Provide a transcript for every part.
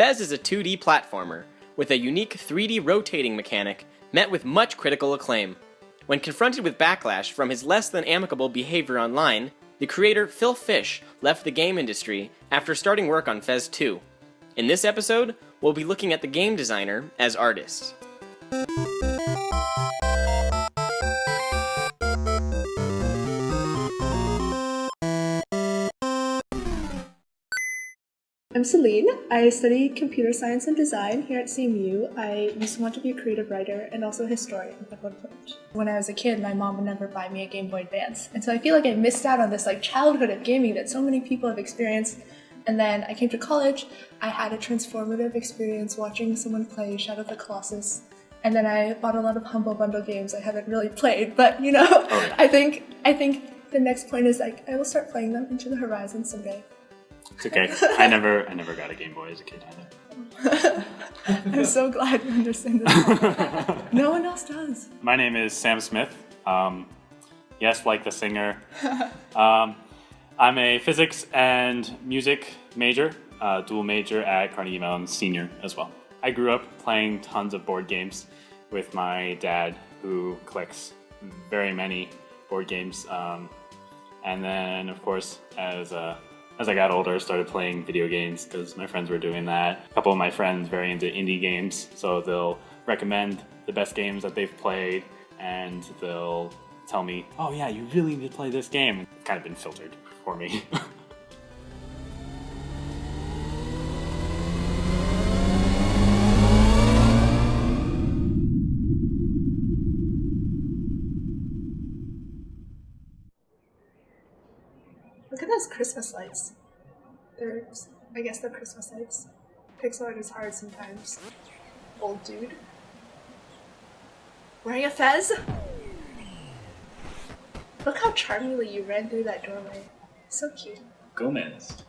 Fez is a 2D platformer, with a unique 3D rotating mechanic met with much critical acclaim. When confronted with backlash from his less than amicable behavior online, the creator Phil Fish left the game industry after starting work on Fez 2. In this episode, we'll be looking at the game designer as artist. I'm Celine. I study computer science and design here at CMU. I used to want to be a creative writer and also a historian at one point. When I was a kid, my mom would never buy me a Game Boy Advance. And so I feel like I missed out on this childhood of gaming that so many people have experienced. And then I came to college, I had a transformative experience watching someone play Shadow of the Colossus. And then I bought a lot of Humble Bundle games I haven't really played, but I think the next point is I will start playing them into the horizon someday. It's okay. I never got a Game Boy as a kid either. I'm so glad you understand this. No one else does. My name is Sam Smith. Yes, like the singer. I'm a physics and music major, dual major at Carnegie Mellon Senior as well. I grew up playing tons of board games with my dad, who collects very many board games. And then, of course, as I got older, I started playing video games because my friends were doing that. A couple of my friends very into indie games, so they'll recommend the best games that they've played, and they'll tell me, oh yeah, you really need to play this game. It's kind of been filtered for me. Look at those Christmas lights. I guess they're Christmas lights. Pixel art is hard sometimes. Old dude. Wearing a fez? Look how charmingly you ran through that doorway. So cute. Gomez.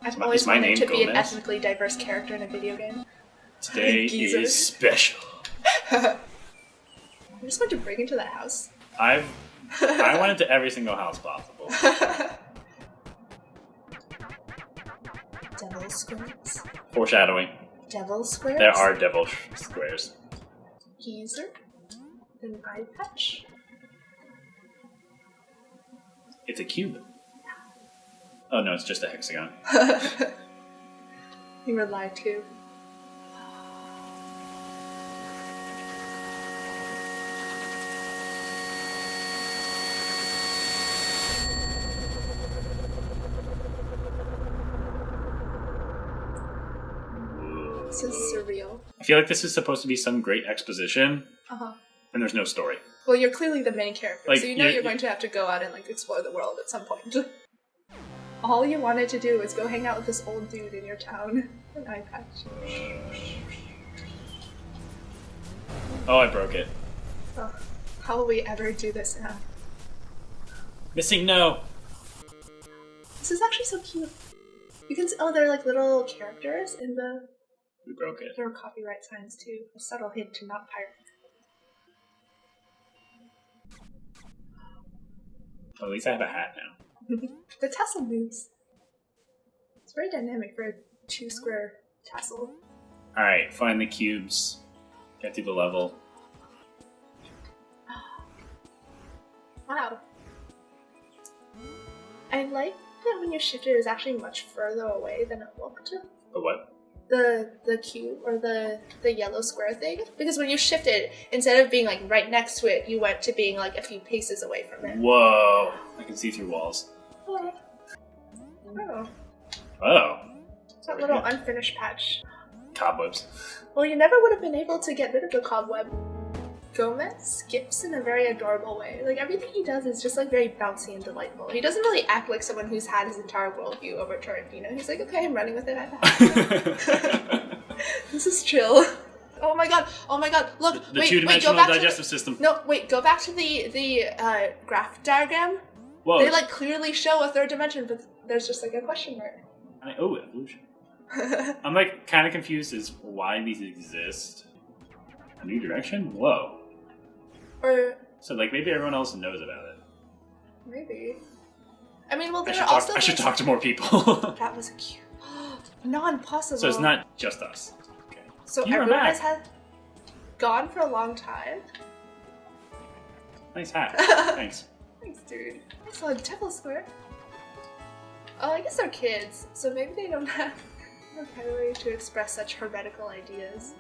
I've always wanted to be an ethnically diverse character in a video game. Today is special. I'm just going to break into that house. I went into every single house possible. Devil squares. Foreshadowing. Devil squares? There are devil squares. Geezer. An eye patch. It's a cube. Oh no, it's just a hexagon. You were lied to. This is surreal. I feel like this is supposed to be some great exposition, and there's no story. Well, you're clearly the main character, so you're going to have to go out and explore the world at some point. All you wanted to do was go hang out with this old dude in your town. An eye patch. Oh, I broke it. Oh, how will we ever do this now? Missing no. This is actually so cute. You can see, they're little characters in the... We broke it. There are copyright signs too. A subtle hint to not pirate. Well, at least I have a hat now. The tassel moves. It's very dynamic for a 2-square tassel. Alright, find the cubes. Get through the level. Wow. I like that when you shift it, it's actually much further away than it looked. The what? The cube, or the yellow square thing. Because when you shift it, instead of being right next to it, you went to being a few paces away from it. Whoa! I can see through walls. Oh. Oh. That little unfinished patch. Cobwebs. Well, you never would have been able to get rid of the cobweb. Gomez skips in a very adorable way. Everything he does is just very bouncy and delightful. He doesn't really act like someone who's had his entire worldview overturned, He's like, okay, I'm running with it. This is chill. Oh my god, look, The wait, two-dimensional go back digestive system. No, wait, go back to the graph diagram. Whoa. They clearly show a third dimension, but there's just a question mark. Evolution. I'm kind of confused as why these exist. A new direction? Whoa. So maybe everyone else knows about it. Maybe. I mean, well, I should talk to more people. That was cute. Non-possible. So it's not just us. Okay. So You're everyone back. has had gone for a long time. Nice hat. Thanks. Thanks, dude. I saw a devil square. Oh, I guess they're kids, so maybe they don't have a vocabulary to express such heretical ideas.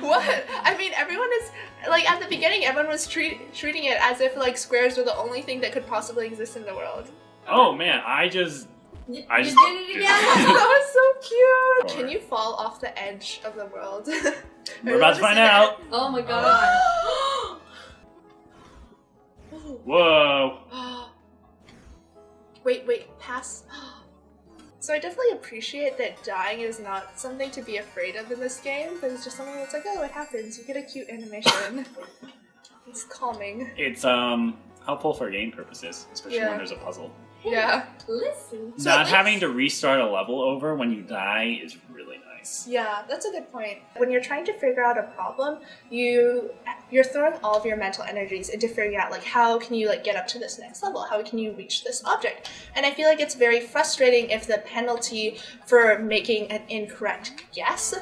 What? I mean, everyone is like at the beginning. Everyone was treating it as if like squares were the only thing that could possibly exist in the world. Oh man, I just You did it again? That was so cute. Can you fall off the edge of the world? We're about to find out. Oh my god. Whoa. Wait, pass. So I definitely appreciate that dying is not something to be afraid of in this game, but it's just something that's like, oh, it happens. You get a cute animation. It's calming. It's helpful for game purposes, especially when there's a puzzle. Yeah. Listen. So Not at least- having to restart a level over when you die is really nice. Yeah, that's a good point. When you're trying to figure out a problem, you're throwing all of your mental energies into figuring out like how can you like get up to this next level? How can you reach this object? And I feel like it's very frustrating if the penalty for making an incorrect guess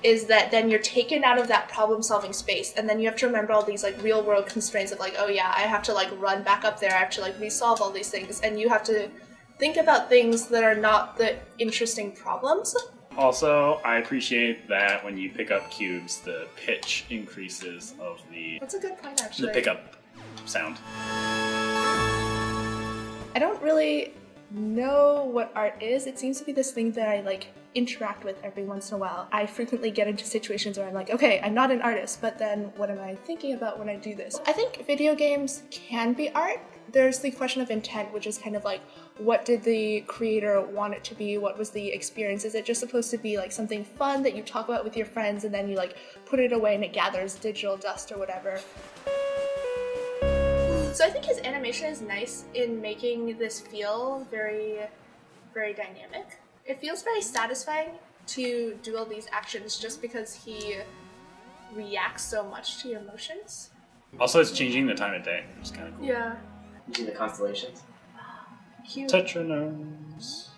is that then you're taken out of that problem-solving space, and then you have to remember all these like real-world constraints of like, oh yeah, I have to like run back up there, I have to like resolve all these things, and you have to think about things that are not the interesting problems. Also, I appreciate that when you pick up cubes, the pitch increases of the That's a good point, actually. pickup sound. I don't really know what art is. It seems to be this thing that I like interact with every once in a while. I frequently get into situations where I'm like, okay, I'm not an artist, but then what am I thinking about when I do this? I think video games can be art. There's the question of intent, which is kind of like, what did the creator want it to be? What was the experience? Is it just supposed to be like something fun that you talk about with your friends and then you like put it away and it gathers digital dust or whatever? So I think his animation is nice in making this feel very, very dynamic. It feels very satisfying to do all these actions just because he reacts so much to your emotions. Also, it's changing the time of day, which is kind of cool. Yeah. Using the constellations. Cute. Tetronomes.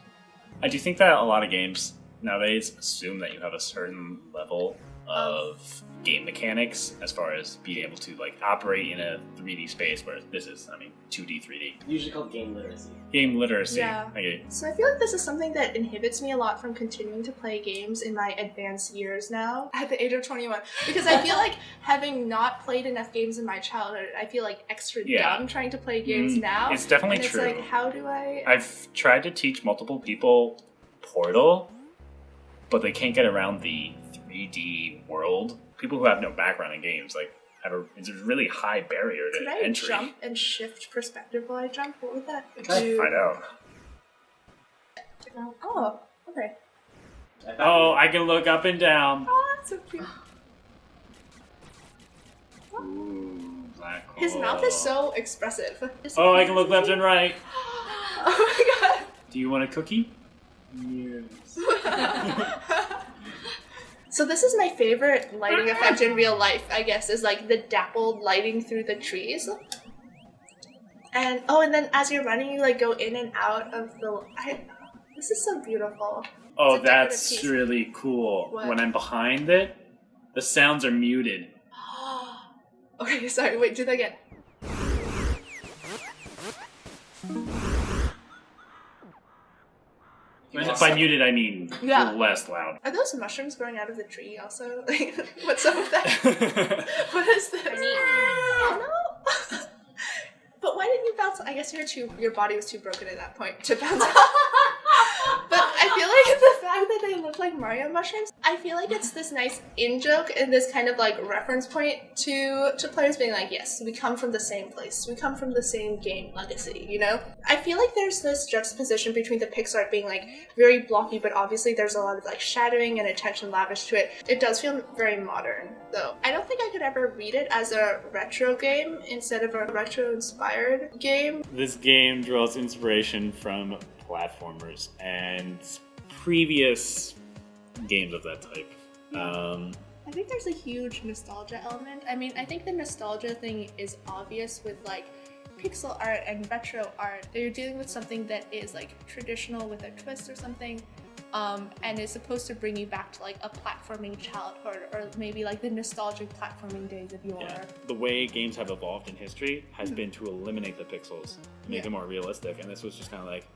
I do think that a lot of games nowadays assume that you have a certain level of game mechanics as far as being able to like operate in a 3D space, whereas this is, 2D, 3D. Usually called game literacy. Game literacy. Yeah. Okay. So I feel like this is something that inhibits me a lot from continuing to play games in my advanced years now, at the age of 21. Because I feel like having not played enough games in my childhood, I feel like extra dumb trying to play games now. It's definitely and it's true. like, how do I... I've tried to teach multiple people Portal, but they can't get around the 3D world. People who have no background in games, like, it's a really high barrier to Could I entry. jump and shift perspective while I jump? What would that Find do? out. Oh, okay. Oh, I can look up and down. Oh, that's so cute. Ooh, black hole. His mouth is so expressive. Oh, I can look left and right. Oh my god. Do you want a cookie? Yes. So this is my favorite lighting effect in real life, I guess, is like the dappled lighting through the trees. And and then as you're running, you like go in and out of the... this is so beautiful. Oh, It's a decorative that's piece. really cool. What? When I'm behind it, the sounds are muted. Okay, sorry, wait, do that again. By muted, I mean Yeah. less loud. Are those mushrooms growing out of the tree also? Like, what's up with that? What is this? Oh no! But why didn't you bounce? I guess your body was too broken at that point to bounce. But I feel like the fact that they look like Mario mushrooms, I feel like it's this nice in-joke and this kind of like reference point to players being like, yes, we come from the same place. We come from the same game legacy, you know? I feel like there's this juxtaposition between the pixel being like very blocky, but obviously there's a lot of like shadowing and attention lavished to it. It does feel very modern, though. I don't think I could ever read it as a retro game instead of a retro-inspired game. This game draws inspiration from platformers and previous games of that type. I think there's a huge nostalgia element. I mean, I think the nostalgia thing is obvious with like pixel art and retro art, that you're dealing with something that is like traditional with a twist or something, and is supposed to bring you back to like a platforming childhood, or maybe like the nostalgic platforming days of yore. Yeah. The way games have evolved in history has been to eliminate the pixels, make them more realistic, and this was just kind of like,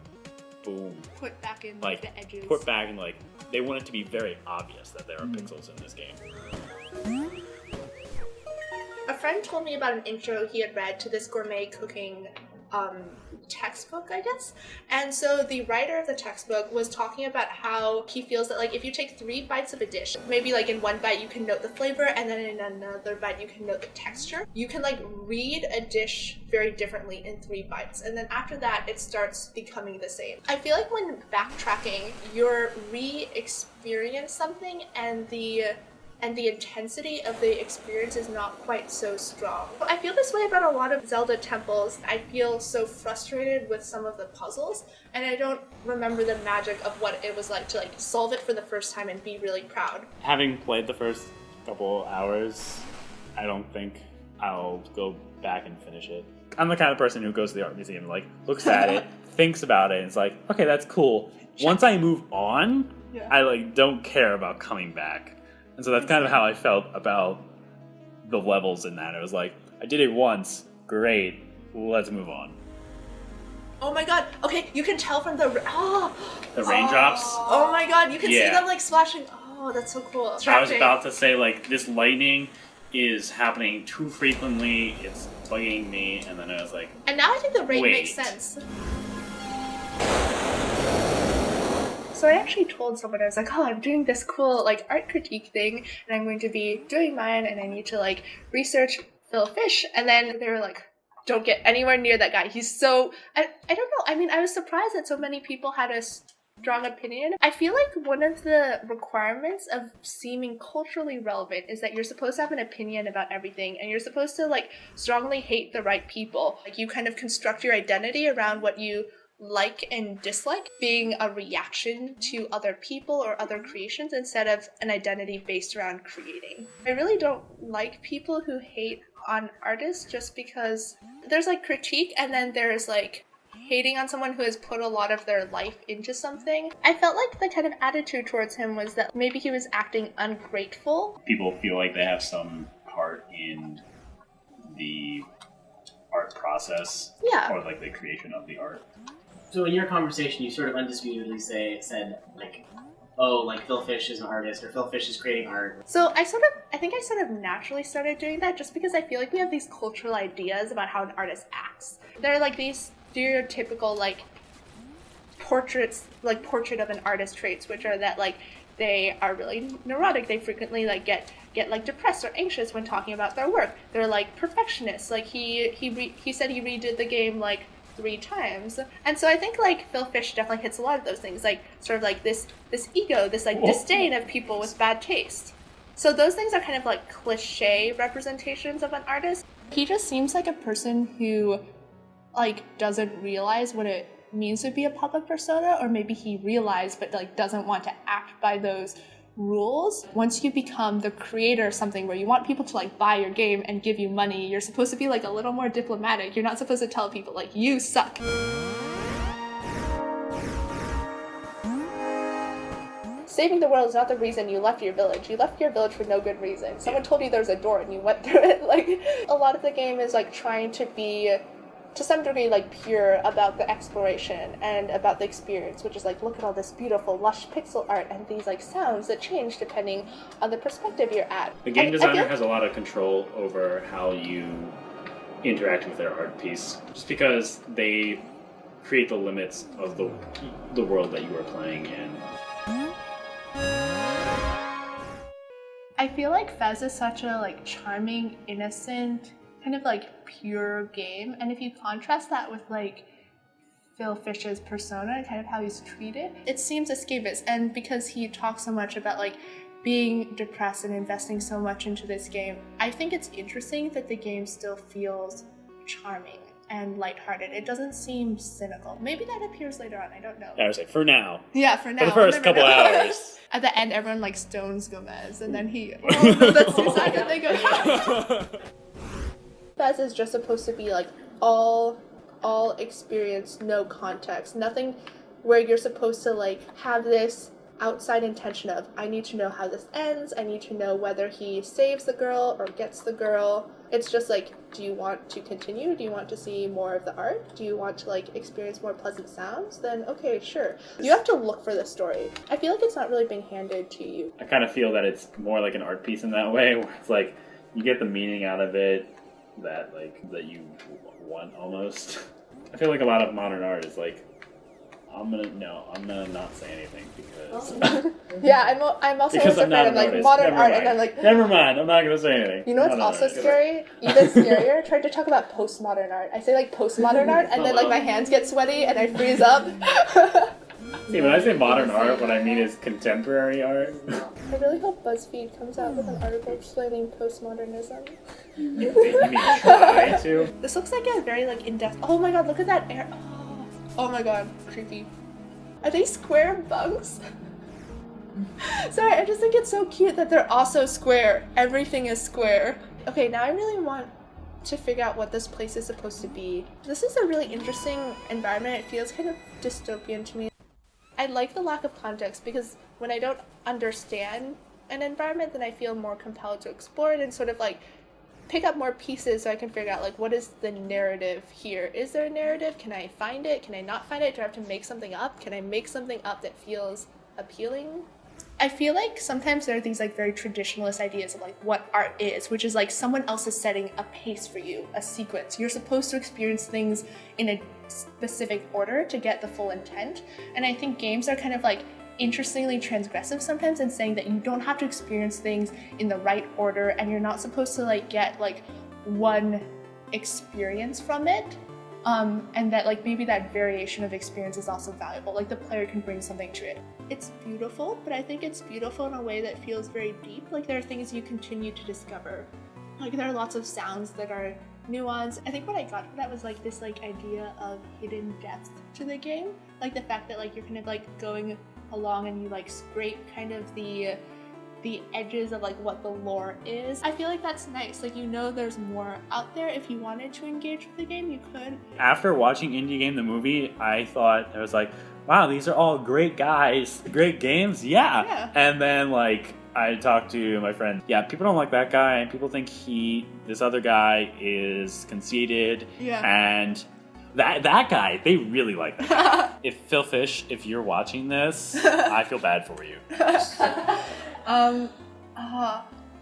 boom. Put back in like the edges. Put back in like, they want it to be very obvious that there are pixels in this game. A friend told me about an intro he had read to this gourmet cooking textbook, I guess. And so the writer of the textbook was talking about how he feels that like if you take 3 bites of a dish, maybe like in one bite you can note the flavor, and then in another bite you can note the texture. You can like read a dish very differently in 3 bites, and then after that it starts becoming the same. I feel like when backtracking, you're re-experience something, and the intensity of the experience is not quite so strong. I feel this way about a lot of Zelda temples. I feel so frustrated with some of the puzzles, and I don't remember the magic of what it was like to like solve it for the first time and be really proud. Having played the first couple hours, I don't think I'll go back and finish it. I'm the kind of person who goes to the art museum, like, looks at it, thinks about it, and it's like, okay, that's cool. Once I move on, I like don't care about coming back. And so that's kind of how I felt about the levels in that. It was like, I did it once, great, let's move on. Oh my god, okay, you can tell from the raindrops? Oh my god, you can see them like splashing. Oh, that's so cool. I was about to say, like, this lightning is happening too frequently, it's bugging me, and then I was like, and now I think the rain makes sense. So I actually told someone, I was like, oh, I'm doing this cool like art critique thing, and I'm going to be doing mine, and I need to like research Phil Fish. And then they were like, don't get anywhere near that guy. He's so, I don't know. I mean, I was surprised that so many people had a strong opinion. I feel like one of the requirements of seeming culturally relevant is that you're supposed to have an opinion about everything, and you're supposed to like strongly hate the right people. Like you kind of construct your identity around what you like and dislike, being a reaction to other people or other creations instead of an identity based around creating. I really don't like people who hate on artists just because there's like critique, and then there's like hating on someone who has put a lot of their life into something. I felt like the kind of attitude towards him was that maybe he was acting ungrateful. People feel like they have some part in the art process, or like the creation of the art. So in your conversation, you sort of undisputedly said like, oh, like Phil Fish is an artist, or Phil Fish is creating art. So I think I sort of naturally started doing that just because I feel like we have these cultural ideas about how an artist acts. There are like these stereotypical like portrait of an artist traits, which are that like they are really neurotic. They frequently like get like depressed or anxious when talking about their work. They're like perfectionists. Like he said he redid the game like 3 times. And so I think like Phil Fish definitely hits a lot of those things, like sort of like this ego, this like disdain of people with bad taste. So those things are kind of like cliche representations of an artist. He just seems like a person who like doesn't realize what it means to be a public persona, or maybe he realized but like doesn't want to act by those rules. Once you become the creator of something where you want people to like buy your game and give you money, you're supposed to be like a little more diplomatic. You're not supposed to tell people like you suck. Saving the world is not the reason you left your village. You left your village for no good reason. Someone told you there was a door and you went through it. Like a lot of the game is like trying to be to some degree like pure about the exploration and about the experience, which is like, look at all this beautiful lush pixel art and these like sounds that change depending on the perspective you're at. The game designer has a lot of control over how you interact with their art piece, just because they create the limits of the world that you are playing in. I feel like Fez is such a like charming, innocent, kind of like pure game, and if you contrast that with like Phil Fish's persona and kind of how he's treated, it seems escapist. And because he talks so much about like being depressed and investing so much into this game, I think it's interesting that the game still feels charming and lighthearted. It doesn't seem cynical. Maybe that appears later on, I don't know. I was like, for now. Yeah, for now. For the first couple hours. At the end, everyone like stones Gomez, and then he, oh no, that's too sad that they go. Fez is just supposed to be like all experience, no context. Nothing where you're supposed to like have this outside intention of, I need to know how this ends, I need to know whether he saves the girl or gets the girl. It's just like, do you want to continue? Do you want to see more of the art? Do you want to like experience more pleasant sounds? Then okay, sure. You have to look for the story. I feel like it's not really being handed to you. I kind of feel that it's more like an art piece in that way, where it's like you get the meaning out of it that you want almost. I feel like a lot of modern art is like, I'm gonna not say anything because Yeah, I'm also because I'm not afraid of like artist. modern Never art, mind. and I'm like, never mind, I'm not gonna say anything. you know what's I'm not also an artist. scary? Even scarier, trying to talk about postmodern art. I say like postmodern art, and then like my hands get sweaty and I freeze up. See, when I say modern art, what I mean is contemporary art. I really hope BuzzFeed comes out with an article explaining postmodernism. You mean try to? This looks like a very like in-depth. Oh my god, look at that air. Oh my god, creepy. Are they square bugs? Sorry, I just think it's so cute that they're also square. Everything is square. Okay, now I really want to figure out what this place is supposed to be. This is a really interesting environment. It feels kind of dystopian to me. I like the lack of context because when I don't understand an environment, then I feel more compelled to explore it and sort of like pick up more pieces so I can figure out like what is the narrative here. Is there a narrative? Can I find it? Can I not find it? Do I have to make something up? Can I make something up that feels appealing? I feel like sometimes there are these like very traditionalist ideas of like what art is, which is like someone else is setting a pace for you, a sequence. You're supposed to experience things in a specific order to get the full intent. And I think games are kind of like interestingly transgressive sometimes in saying that you don't have to experience things in the right order and you're not supposed to like get like one experience from it. And that like maybe that variation of experience is also valuable, like the player can bring something to it. It's beautiful, but I think it's beautiful in a way that feels very deep. Like there are things you continue to discover. Like there are lots of sounds that are nuanced. I think what I got from that was like this like idea of hidden depth to the game. Like the fact that like you're kind of like going along and you like scrape kind of the edges of like what the lore is. I feel like that's nice. Like, you know, there's more out there. If you wanted to engage with the game, you could. After watching Indie Game the movie, I thought, I was like, wow, these are all great guys, great games. Yeah. And then like I talked to my friend. Yeah, people don't like that guy, and people think this other guy is conceited. Yeah. And that guy, they really like that. If Phil Fish, if you're watching this, I feel bad for you.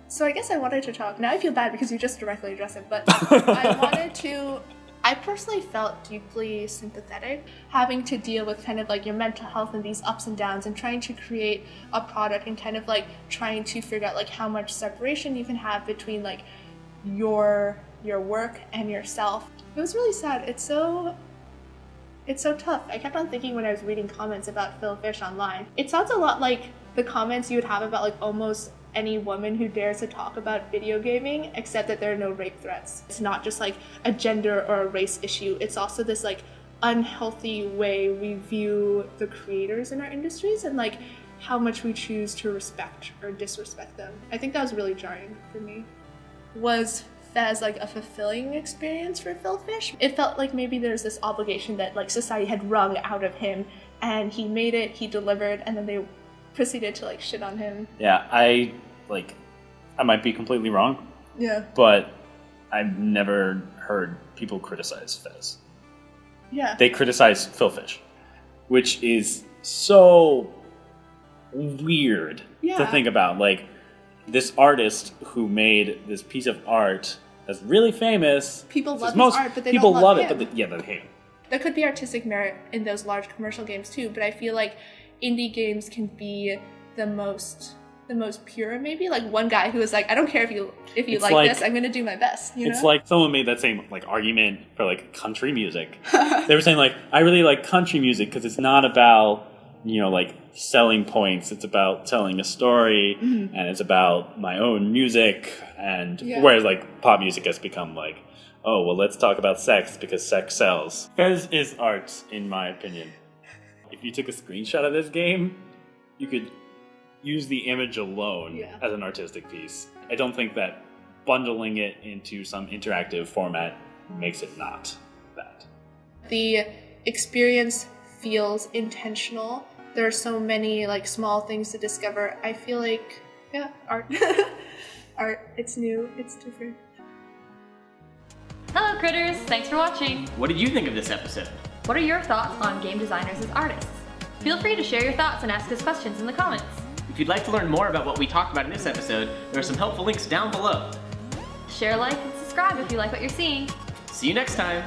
So I guess I wanted to talk. Now I feel bad because you just directly addressed it, but I personally felt deeply sympathetic having to deal with kind of like your mental health and these ups and downs and trying to create a product and kind of like trying to figure out like how much separation you can have between like your work and yourself. It was really sad. It's so tough. I kept on thinking when I was reading comments about Phil Fish online. It sounds a lot like the comments you would have about like almost any woman who dares to talk about video gaming, except that there are no rape threats. It's not just like a gender or a race issue. It's also this like unhealthy way we view the creators in our industries and like how much we choose to respect or disrespect them. I think that was really jarring for me. Was Fez like a fulfilling experience for Phil Fish? It felt like maybe there's this obligation that like society had wrung out of him, and he made it, he delivered, and then they proceeded to like shit on him. Yeah, I might be completely wrong. Yeah. But I've never heard people criticize Fez. Yeah. They criticize Phil Fish, which is so weird to think about. Like, this artist who made this piece of art that's really famous. People love his art, but they people don't love it, him. but they hate him. There could be artistic merit in those large commercial games too, but I feel like indie games can be the most pure, maybe. Like one guy who was like, I don't care if you like this, I'm gonna do my best. You know? It's like someone made that same like argument for like country music. They were saying like, I really like country music because it's not about, you know, like selling points. It's about telling a story, and it's about my own music. And whereas like pop music has become like, oh well, let's talk about sex because sex sells. Fez is art, in my opinion. If you took a screenshot of this game, you could use the image alone as an artistic piece. I don't think that bundling it into some interactive format makes it not. the experience feels intentional. There are so many like small things to discover. I feel like, yeah, art. Art, it's new, it's different. Hello critters, thanks for watching. What did you think of this episode? What are your thoughts on game designers as artists? Feel free to share your thoughts and ask us questions in the comments. If you'd like to learn more about what we talked about in this episode, there are some helpful links down below. Share, like, and subscribe if you like what you're seeing. See you next time!